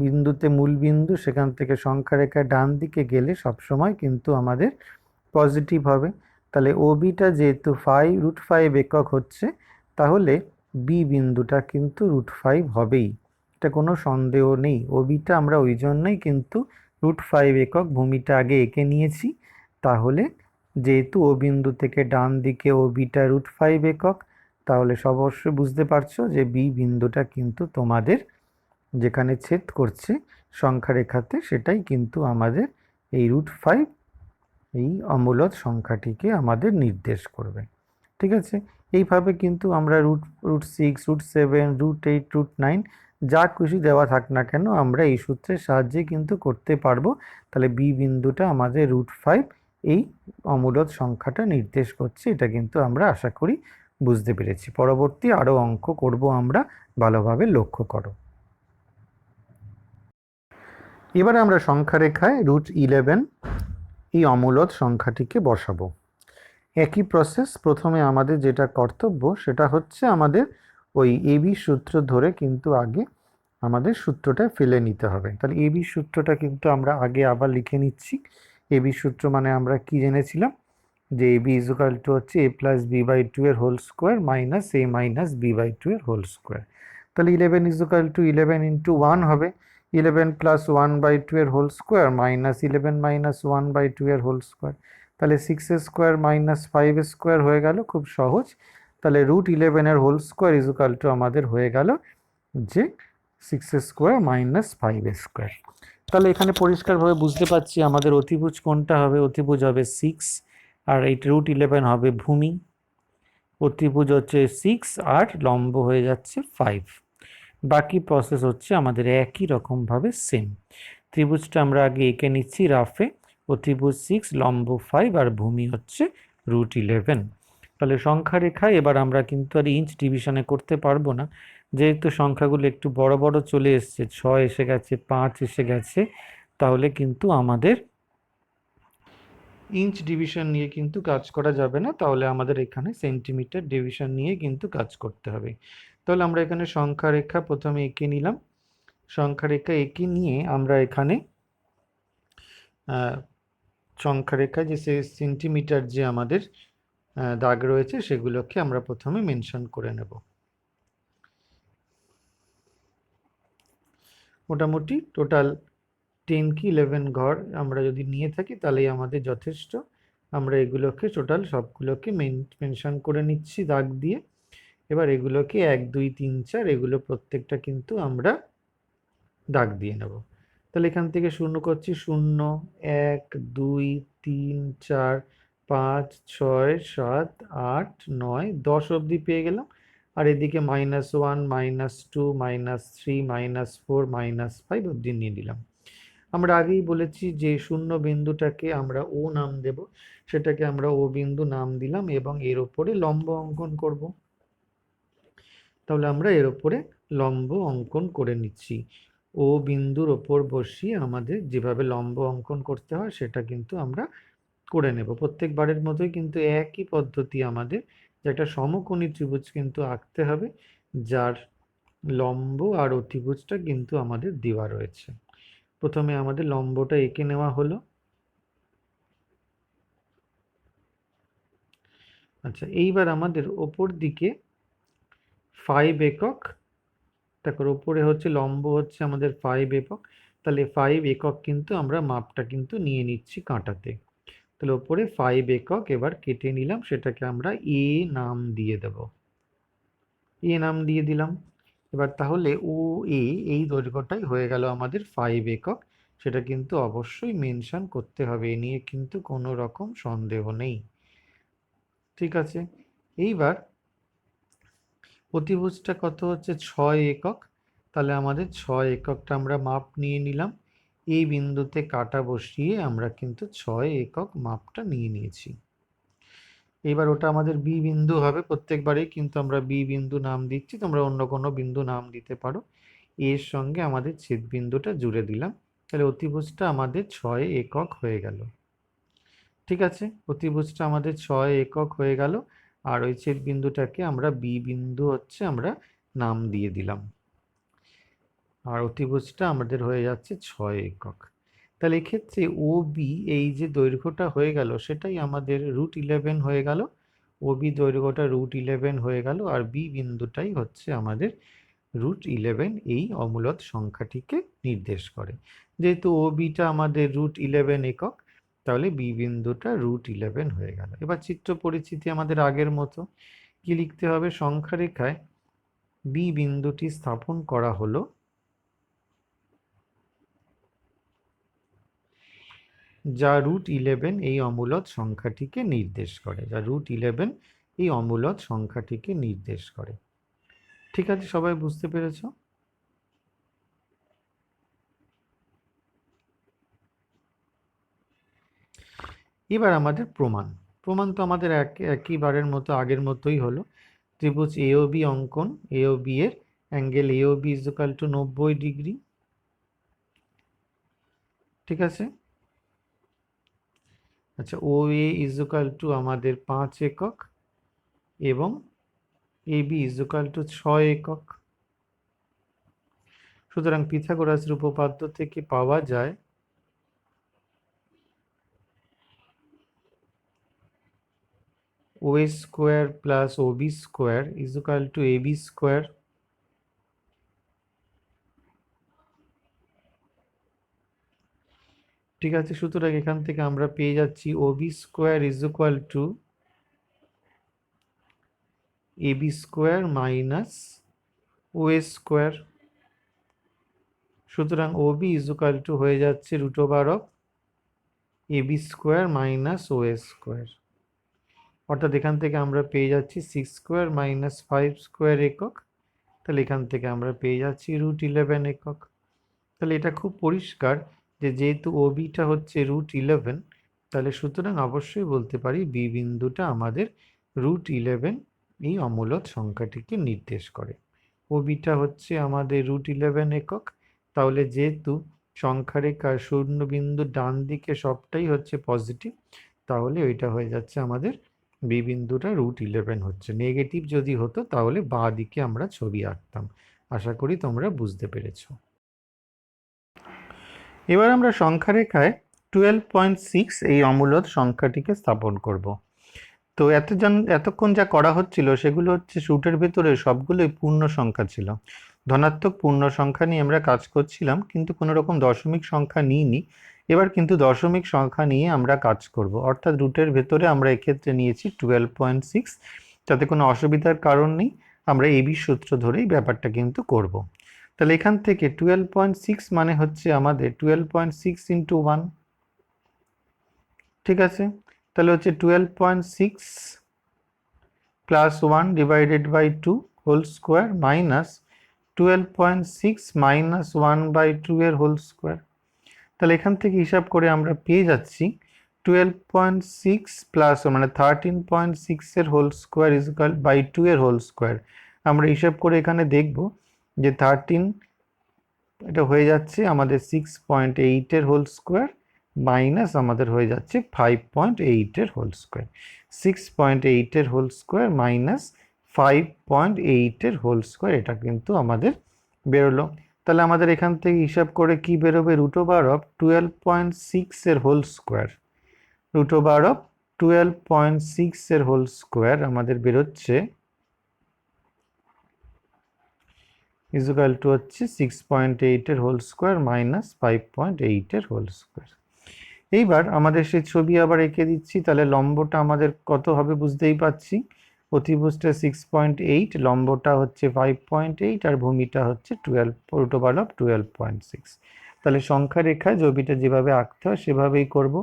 বিন্দুতে মূল বিন্দু, সেখান থেকে সংখ্যা রেখা ডান দিকে গেলে সবসময় কিন্তু আমাদের পজিটিভ হবে। তাহলে ও বিটা যেহেতু √5 একক হচ্ছে, তাহলে বি বিন্দুটা কিন্তু √5 হবেই, এটা কোনো সন্দেহ নেই। ও বিটা আমরা ওই জন্যই কিন্তু √5 একক ভূমিটা আগে এঁকে নিয়েছি। তাহলে যেহেতু ও বিন্দু থেকে ডান দিকে ও বিটা √5 একক, তাহলে অবশ্যই বুঝতে পারছো যে বি বিন্দুটা কিন্তু তোমাদের যেখানে ছেদ করছে সংখ্যা রেখাতে, সেটাই কিন্তু আমাদের এই √5 এই অমূলদ সংখ্যাটিকে আমাদের নির্দেশ করবে। ঠিক আছে, এইভাবে কিন্তু আমরা √6, √7, √8, √9 যা খুশি দেওয়া থাক না কেন আমরা এই সূত্রের সাহায্যে কিন্তু করতে পারবো। তাহলে বি বিন্দুটা আমাদের √5 এই অমূলদ সংখ্যাটা নির্দেশ করছে, এটা কিন্তু আমরা আশা করি বুঝতে পেরেছি। পরবর্তী আরও অঙ্ক করব আমরা, ভালোভাবে লক্ষ্য করো। এবারে আমরা সংখ্যা রেখায় √11 এই অমূলদ সংখ্যাটিকে বসাবো। একই প্রসেস। প্রথমে আমাদের যেটা কর্তব্য সেটা হচ্ছে আমাদের ওই এবি সূত্র ধরে কিন্তু আগে আমাদের সূত্রটা ফেলে নিতে হবে। তাহলে এবি সূত্রটা কিন্তু আমরা আগে আবার লিখে নিচ্ছি। এবি সূত্র মানে আমরা কি জেনেছিলাম যে এবি ইজুকাল টু হচ্ছে a প্লাস বি বাই 2 এর whole square minus a minus B by 2 এর হোল স্কোয়ার। তাহলে 11 ইজুকাল টু 11 ইন্টু 1 হবে 11 প্লাস 1 বাই 2 এর whole square minus 11 minus 1 by 2 এর হোল স্কোয়ার। তাহলে 6 স্কোয়ার মাইনাস 5 স্কোয়ার হয়ে গেল, খুব সহজ। তাহলে √11 এর হোল স্কোয়ার ইজুকাল টু আমাদের হয়ে গেল যে 6 স্কোয়ার মাইনাস 5 স্কোয়ার। তাহলে এখানে পরিষ্কারভাবে বুঝতে পারছি আমাদের অতিভুজ কোনটা হবে। অতিভুজ হবে 6 আর এই √11 হবে ভূমি। অতিভুজ হচ্ছে 6 আর লম্ব হয়ে যাচ্ছে 5। বাকি প্রসেস হচ্ছে আমাদের একই রকমভাবে সেম। ত্রিভুজটা আমরা আগে এঁকে নিচ্ছি রাফে। অতিভুজ 6, লম্ব 5 আর ভূমি হচ্ছে √11। তাহলে সংখ্যা রেখায় এবার আমরা কিন্তু আর ইঞ্চ ডিভিশনে করতে পারবো না, যেহেতু সংখ্যাগুলো একটু বড় বড় চলে এসছে, 6 এসে গেছে, 5 এসে গেছে। তাহলে কিন্তু আমাদের ইঞ্চ ডিভিশন নিয়ে কিন্তু কাজ করা যাবে না, তাহলে আমাদের এখানে সেন্টিমিটার ডিভিশন নিয়ে কিন্তু কাজ করতে হবে। তাহলে আমরা এখানে সংখ্যা রেখা প্রথমে এঁকে নিলাম। সংখ্যা রেখা এঁকে নিয়ে আমরা এখানে সংখ্যা রেখা যে সেন্টিমিটার যে আমাদের দাগ রয়েছে সেগুলোকে আমরা প্রথমে মেনশন করে নেব। মোটামুটি টোটাল 10 কি 11 ঘর আমরা যদি নিয়ে থাকি তাহলেই আমাদের যথেষ্ট। আমরা এগুলোকে টোটাল সবগুলোকে মেনশন করে নিচ্ছি দাগ দিয়ে। এবার এগুলোকে 1 2 3 4 এগুলো প্রত্যেকটা কিন্তু আমরা দাগ দিয়ে নেব। তাহলে এখান থেকে শুরু করছি 0 1 2 3 4 5 6 7 8 9 10 অবধি পেয়ে গেলাম। আর এদিকে -1 -2 -3 -4 -5 অবধি নিয়ে নিলাম। আমরা আগেই বলেছি যে শূন্য বিন্দুটাকে আমরা ও নাম দেব, সেটাকে আমরা ও বিন্দু নাম দিলাম এবং এর ওপরে লম্ব অঙ্কন করব। তাহলে আমরা এর ওপরে লম্ব অঙ্কন করে নিচ্ছি। ও বিন্দুর ওপর বসিয়ে আমাদের যেভাবে লম্ব অঙ্কন করতে হয় সেটা কিন্তু আমরা করে নেব। প্রত্যেকবারের মতোই কিন্তু একই পদ্ধতি আমাদের, যে একটা সমকোণী ত্রিভুজ কিন্তু আঁকতে হবে যার লম্ব আর অতিভুজটা কিন্তু আমাদের দেওয়া রয়েছে। প্রথমে আমাদের লম্বটা এঁকে নেওয়া হলো। আচ্ছা, এইবার আমাদের ওপর দিকে 5 একক, তারপর ওপরে হচ্ছে লম্ব হচ্ছে আমাদের 5 একক, তাহলে 5 একক কিন্তু আমরা মাপটা কিন্তু নিয়ে নিচ্ছি কাঁটাতে। তাহলে ওপরে 5 একক এবার কেটে নিলাম, সেটাকে আমরা এ নাম দিয়ে দেব, এ নাম দিয়ে দিলাম। এবার তাহলে ও এ এই দৈর্ঘ্যটাই হয়ে গেল আমাদের 5 একক। সেটা কিন্তু অবশ্যই মেনশন করতে হবে, এ নিয়ে কিন্তু কোনো রকম সন্দেহ নেই। ঠিক আছে, এইবার অতিভুজটা কত হচ্ছে 6 একক। তাহলে আমাদের 6 এককটা আমরা মাপ নিয়ে নিলাম। এই বিন্দুতে কাটা বসিয়ে আমরা কিন্তু 6 একক মাপটা নিয়ে নিয়েছি। এবার ওটা আমাদের বি বিন্দু হবে, প্রত্যেকবারেই কিন্তু আমরা বি বিন্দু নাম দিচ্ছি, তোমরা অন্য কোনো বিন্দু নাম দিতে পারো। এর সঙ্গে আমাদের ছেদ বিন্দুটা জুড়ে দিলাম, তাহলে অতিভুজটা আমাদের 6 একক হয়ে গেল। ঠিক আছে, অতিভুজটা আমাদের 6 একক হয়ে গেল। আর ওই ছেদ বিন্দুটাকে আমরা বি বিন্দু হচ্ছে আমরা নাম দিয়ে দিলাম। আর অতিভুজটা আমাদের হয়ে যাচ্ছে 6 একক। তাহলে এক্ষেত্রে ও বি এই যে দৈর্ঘ্যটা হয়ে গেল সেটাই আমাদের √11 হয়ে গেল। ও বি দৈর্ঘ্যটা √11 হয়ে গেল, আর বি বিন্দুটাই হচ্ছে আমাদের √11 এই অমূলদ সংখ্যাটিকে নির্দেশ করে। যেহেতু ও বিটা আমাদের √11 একক, তাহলে বি বিন্দুটা √11 হয়ে গেল। এবার চিত্র পরিচিতি আমাদের আগের মতো। কি লিখতে হবে? সংখ্যা রেখায় বি বিন্দুটি স্থাপন করা হলো যা √11 এই অমূলদ সংখ্যাটিকে নির্দেশ করে, যা √11 এই অমূলদ সংখ্যাটিকে নির্দেশ করে। ঠিক আছে, সবাই বুঝতে পেরেছ? এবার আমাদের প্রমাণ। প্রমাণ তো আমাদের একইবারের মতো আগের মতোই হলো। ত্রিভুজ এ ও বি অঙ্কন, এ ও বি এর angle A O B equal to 90 degree. ঠিক আছে, আচ্ছা, ও এ ইকুয়াল টু আমাদের 5 একক এবং এ বি ইকুয়াল টু 6 একক। সুতরাং পিথাগোরাসের উপপাদ্য থেকে পাওয়া যায় O square plus O B square equal to A B square. ঠিক আছে, সুতরাং এখান থেকে আমরা পেয়ে যাচ্ছি O B square equal to A B square minus O square. সুতরাং ও বি ইকুয়াল টু হয়ে যাচ্ছে √অফ A B square minus O square. অর্থাৎ এখান থেকে আমরা পেয়ে যাচ্ছি 6 স্কোয়ার মাইনাস 5 স্কোয়ার একক। তাহলে এখান থেকে আমরা পেয়ে যাচ্ছি √11 একক। তাহলে এটা খুব পরিষ্কার যে যেহেতু ও বিটা হচ্ছে √11, তাহলে সুতরাং অবশ্যই বলতে পারি বি বিন্দুটা আমাদের √11 এই অমূলদ সংখ্যাটিকে নির্দেশ করে। ও বিটা হচ্ছে আমাদের √11 একক, তাহলে যেহেতু সংখ্যারেখার শূন্য বিন্দু ডান দিকে সবটাই হচ্ছে পজিটিভ, তাহলে ওইটা হয়ে যাচ্ছে আমাদের বি বিন্দুটা √11 হচ্ছে। নেগেটিভ যদি হতো তাহলে বাঁ দিকে আমরা ছবি আঁকতাম। আশা করি তোমরা বুঝতে পেরেছো। এবার আমরা সংখ্যারেখায় 12.6 এই অমূলদ সংখ্যাটিকে স্থাপন করব। তো এতক্ষণ যা করা হচ্ছিল সেগুলো হচ্ছে স্যুটের ভেতরে সবগুলোই পূর্ণ সংখ্যা ছিল। ধনাত্মক পূর্ণ সংখ্যা নিয়ে আমরা কাজ করছিলাম, কিন্তু কোনো রকম দশমিক সংখ্যা নিইনি। এবার কিন্তু দশমিক সংখ্যা নিয়ে আমরা কাজ করব, অর্থাৎ রুটের ভেতরে আমরা এক্ষেত্রে নিয়েছি 12.6। তাতে কোনো অসুবিধার কারণ নেই, আমরা এবি সূত্র ধরেই ব্যাপারটা কিন্তু করব। তাহলে এখান থেকে 12.6 মানে হচ্ছে আমাদের 12.6 ইন্টু 1, ঠিক আছে? তাহলে হচ্ছে 12.6 plus 1 divided by 2 whole square minus 12.6 minus 1/2 এর হোল স্কোয়ার। তাহলে এখান থেকে হিসাব করে আমরা পেয়ে যাচ্ছি 12.6 প্লাস মানে 13.6 এর হোল স্কোয়ার ইকুয়াল বাই 2 এর হোল স্কোয়ার। আমরা হিসাব করে এখানে দেখব যে 13 এটা হয়ে যাচ্ছে আমাদের 6.8 এর হোল স্কোয়ার মাইনাস আমাদের হয়ে যাচ্ছে 5.8 এর হোল স্কোয়ার। 6.8 এর হোল স্কোয়ার মাইনাস 5.8 এর হোল স্কোয়ার, এটা কিন্তু আমাদের বেরোলো। তাহলে আমাদের এখান থেকে হিসাব করে কি বেরোবে, √অফ 12.6 এর হোল স্কোয়ার, √অফ 12.6 এর হোল স্কোয়ার আমাদের বেরোচ্ছে ইকুয়াল টু হচ্ছে 6.8 এর হোল স্কোয়ার মাইনাস 5.8 এর হোল স্কোয়ার। এইবার আমাদের সেই ছবি আবার এঁকে দিচ্ছি। তাহলে লম্বটা আমাদের কত হবে বুঝতেই পাচ্ছি, অতিভুজটা 6.8, লম্বটা হচ্ছে 5.8 আর ভূমিটা হচ্ছে 12, √অফ 12.6। তাহলে সংখ্যা রেখায় ছবিটা যেভাবে আঁকতে হয় সেভাবেই করব।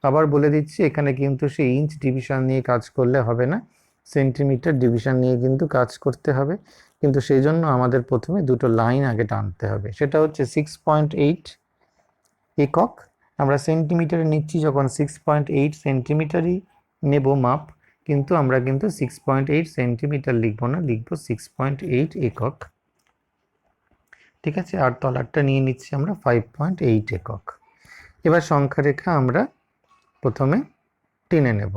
আবার বলে দিচ্ছি, এখানে কিন্তু সেই ইঞ্চ ডিভিশন নিয়ে কাজ করলে হবে না, সেন্টিমিটার ডিভিশন নিয়ে কিন্তু কাজ করতে হবে। কিন্তু সেই জন্য আমাদের প্রথমে দুটো লাইন আগে টানতে হবে। সেটা হচ্ছে 6.8 একক, আমরা সেন্টিমিটারে নিচ্ছি যখন 6.8 সেন্টিমিটারই নেব মাপ, কিন্তু আমরা কিন্তু 6.8 সেন্টিমিটার লিখবো না, লিখবো 6.8 একক, ঠিক আছে? আর তলারটা নিয়ে নিচ্ছি আমরা 5.8 একক। এবার সংখ্যা রেখা আমরা প্রথমে টেনে নেব,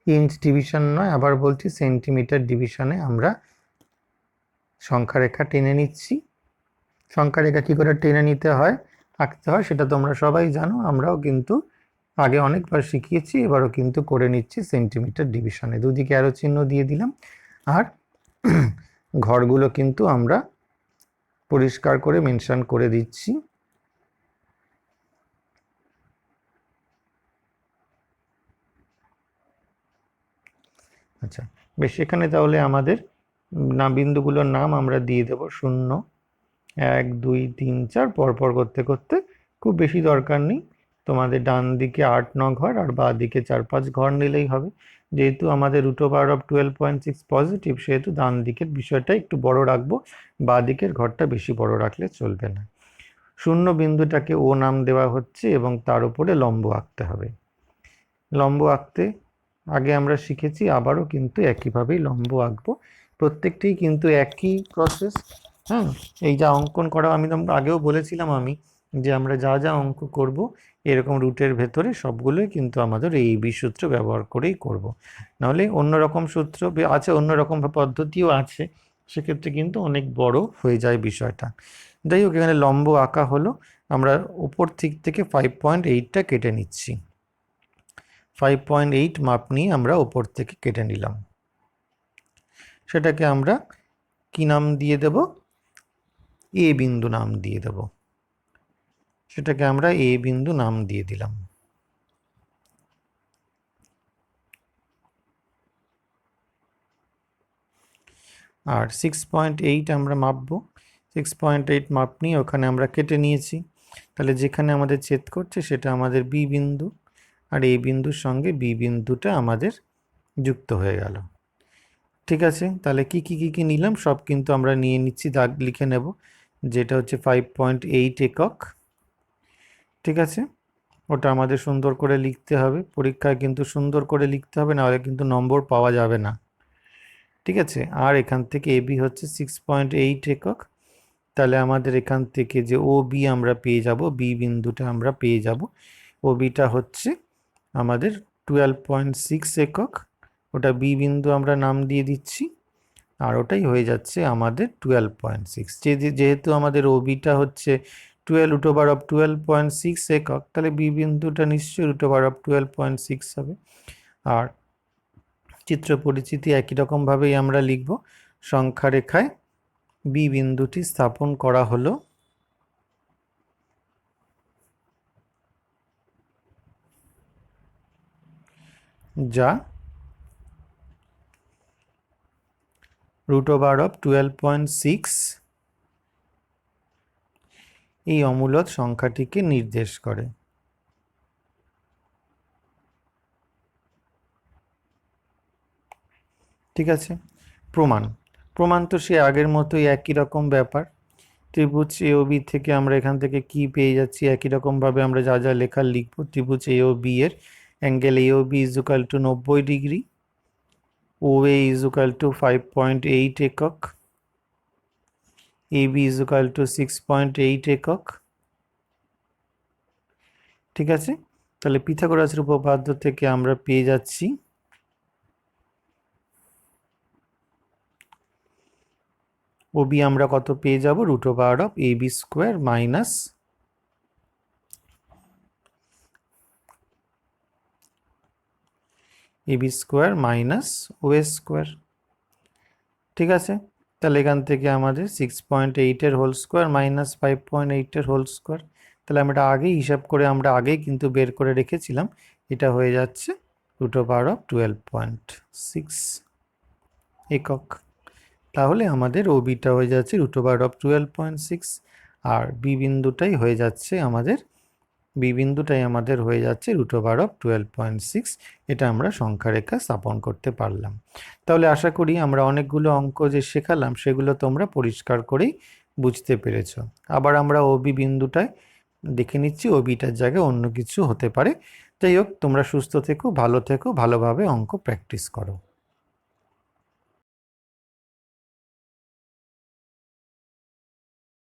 ইঞ্চ ডিভিশন নয়, আবার বলছি সেন্টিমিটার ডিভিশনে আমরা সংখ্যা রেখা টেনে নিচ্ছি। সংখ্যা রেখা কী করে টেনে নিতে হয়, আঁকতে হয়, সেটা তোমরা সবাই জানো, আমরাও কিন্তু আগে অনেকবার শিখিয়েছি, এবারও কিন্তু করে নিচ্ছি সেন্টিমিটার ডিভিশনে। দুদিকে অ্যারো চিহ্ন দিয়ে দিলাম, আর ঘরগুলো কিন্তু আমরা পরিষ্কার করে মেনশন করে দিচ্ছি। আচ্ছা বেশ, এখানে তাহলে আমাদের বিন্দুগুলোর নাম আমরা দিয়ে দেব 0, 1, 2, 3, 4 পরপর করতে করতে, খুব বেশি দরকার নেই। তোমাদের ডান দিকে 8-9 ঘর আর বাঁ দিকে 4-5 ঘর নিলেই হবে। যেহেতু আমাদের √অফ 12.6 পজিটিভ, সেহেতু ডান দিকের বিষয়টা একটু বড় রাখবো, বাঁ দিকের ঘরটা বেশি বড় রাখলে চলবে না। 0 বিন্দুটাকে ও নাম দেওয়া হচ্ছে এবং তার উপরে লম্ব আঁকতে হবে। লম্ব আঁকতে আগে আমরা শিখেছি, আবারও কিন্তু একইভাবেই লম্ব আঁকবো, প্রত্যেকটাই কিন্তু একই প্রসেস। হ্যাঁ, এই যা অঙ্কন করা আমি আগেও বলেছিলাম আমি, যে আমরা যা যা অঙ্ক করব এরকম রুটের ভেতরে সবগুলোই কিন্তু আমাদের এই বি সূত্র ব্যবহার করেই করব। নাহলে অন্যরকম সূত্র আছে, অন্যরকম পদ্ধতিও আছে, সেক্ষেত্রে কিন্তু অনেক বড় হয়ে যায় বিষয়টা। যাই হোক, এখানে লম্ব আঁকা হলো, আমরা উপর দিক থেকে 5.8টা কেটে নিচ্ছি। 5.8 মাপ নিয়ে আমরা ওপর থেকে কেটে নিলাম, সেটাকে আমরা কি নাম দিয়ে দেব, এ বিন্দু নাম দিয়ে দেব, সেটাকে আমরা এ বিন্দু নাম দিয়ে দিলাম। আর 6.8 আমরা মাপবো, 6.8 মাপ নিয়ে ওখানে আমরা কেটে নিয়েছি। তাহলে যেখানে আমাদের ছেদ করছে সেটা আমাদের বি বিন্দু, আর এই বিন্দুর সঙ্গে বি বিন্দুটা আমাদের যুক্ত হয়ে গেল। ঠিক আছে, তাহলে কি কি কি কি নিলাম সব কিন্তু আমরা নিয়ে নিচ্ছি, দাগ লিখে নেব। যেটা হচ্ছে 5.8 একক, ঠিক আছে? ওটা আমাদের সুন্দর করে লিখতে হবে, পরীক্ষায় কিন্তু সুন্দর করে লিখতে হবে, নাহলে কিন্তু নম্বর পাওয়া যাবে না, ঠিক আছে? আর এখান থেকে এবি হচ্ছে 6.8 একক। তাহলে আমাদের এখান থেকে যে ও বি আমরা পেয়ে যাব, বি বিন্দুটা আমরা পেয়ে যাব, ও বিটা হচ্ছে আমাদের 12.6 একক, ওটা বি বিন্দু আমরা নাম দিয়ে দিচ্ছি, আর ওটাই হয়ে যাচ্ছে আমাদের 12.6। যেহেতু আমাদের ও বিটা হচ্ছে 12 √অফ 12.6 একক, তাহলে বি বিন্দুটা নিশ্চয়ই √অফ 12.6 হবে। আর চিত্র পরিচিতি একই রকমভাবেই আমরা লিখব, সংখ্যা রেখায় বি বিন্দুটি স্থাপন করা হলো। যা √12.6 এই অমূলদ সংখ্যাটিকে নির্দেশ করে। ঠিক আছে, প্রমাণ তো সে আগের মতোই, একই রকম ব্যাপার। ত্রিভুজ এ ও বি থেকে আমরা এখান থেকে কি পেয়ে যাচ্ছি, একই রকমভাবে আমরা যা যা লেখার লিখব। ত্রিভুজ এ ও বি এর angle A O B = 90 degree, O A = 5.8 একক, এ বি = 6.8 একক। ঠিক আছে, তাহলে পিথাগোরাসের উপপাদ্য থেকে আমরা পেয়ে যাচ্ছি ও বি আমরা কত পেয়ে যাব, √ab² minus ab² minus OA²। ঠিক আছে, তাহলে এখান থেকে আমাদের 6.8 whole square minus 5.8 whole square, তাহলে আমরা আগেই হিসাব করে আমরা আগেই কিন্তু বের করে রেখেছিলাম, এটা হয়ে যাচ্ছে √12.6 একক। তাহলে আমাদের ও বিটা হয়ে যাচ্ছে √12.6, আর বি বিন্দুটাই হয়ে যাচ্ছে আমাদের √12.6। এটা আমরা সংখ্যারেখা স্থাপন করতে পারলাম। তাহলে আশা করি আমরা অনেকগুলো অঙ্ক যে শেখালাম সেগুলো তোমরা পরিষ্কার করেই বুঝতে পেরেছো। আবার আমরা ও বি বিন্দুটায় দেখে নিচ্ছি, ও বিটার জায়গায় অন্য কিছু হতে পারে। যাই হোক, তোমরা সুস্থ থেকো, ভালো থেকো, ভালোভাবে অঙ্ক প্র্যাকটিস করো।